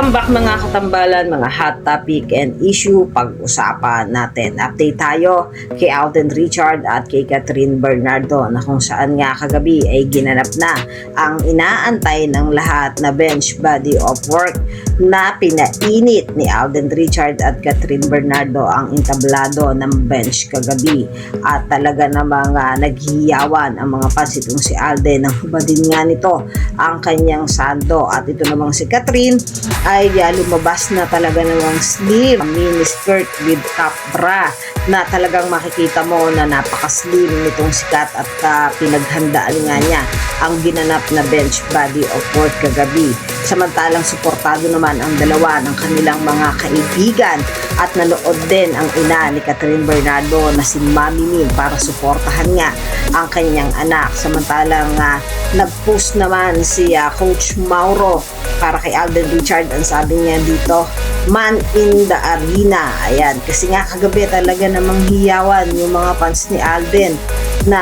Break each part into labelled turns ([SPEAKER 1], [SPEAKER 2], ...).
[SPEAKER 1] Welcome back mga katambalan, mga hot topic and issue pag-usapan natin. Update tayo kay Alden Richard at kay Catherine Bernardo na kung saan nga kagabi ay ginanap na ang inaantay ng lahat na bench body of work na pinainit ni Alden Richard at Catherine Bernardo ang entablado ng bench kagabi. At talaga namang naghihiyawan ang mga fans itong si Alden nang hubadin nga nito ang kanyang sando. At ito namang si Catherine ay lumabas na talaga namang slim mini skirt with cap bra na talagang makikita mo na napaka-slim nitong sikat at pinaghandaan nga niya ang ginanap na bench body of work kagabi. Samantalang suportado naman ang dalawa ng kanilang mga kaibigan at nanood din ang ina ni Catherine Bernardo na si Mami Min para suportahan nga ang kanyang anak. Samantalang nag-post naman si Coach Mauro para kay Alden Richard. Ang sabi niya dito, man in the arena. Ayan, kasi nga kagabi talaga namang hiyawan yung mga fans ni Alden na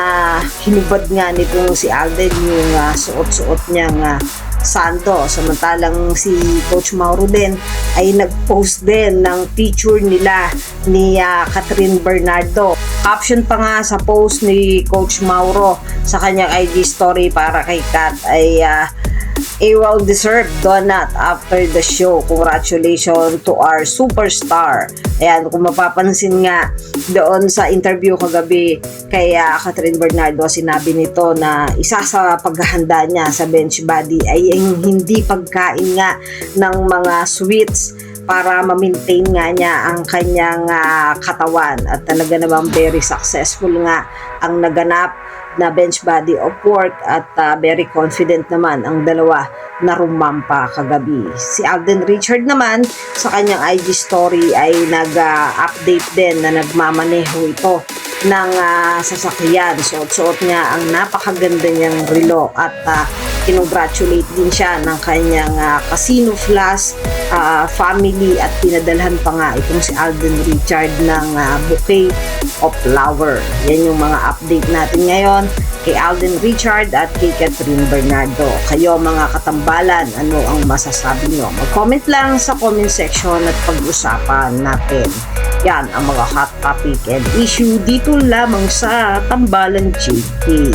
[SPEAKER 1] hinubad nga nito si Alden yung suot-suot niyang sando. Samantalang si Coach Mauro din ay nag-post din ng picture nila ni Catherine Bernardo. Caption pa nga sa post ni Coach Mauro sa kanyang IG story para kay Kat ay a well-deserved donut after the show. Congratulations to our superstar. Ayan, kung mapapansin nga doon sa interview kagabi kay Catherine Bernardo, sinabi nito na isa sa paghahanda niya sa bench body ay yung hindi pagkain nga ng mga sweets para ma-maintain nga niya ang kanyang katawan. At talaga namang very successful nga ang naganap na bench body of work at very confident naman ang dalawa na rumampa kagabi. Si Alden Richard naman sa kanyang IG story ay nag-update din na nagmamaneho ito ng sasakyan. Suot-suot niya ang napakaganda niyang relo at kinongratulate din siya ng kanyang Casino Flash family at pinadalhan pa nga itong si Alden Richard ng bouquet of flower. Yan yung mga update natin ngayon kay Alden Richard at kay Catherine Bernardo. Kayo mga katambalan, ano ang masasabi nyo? Mag-comment lang sa comment section at pag-usapan natin. Yan ang mga hot topic and issue dito lamang sa Tambalan GT.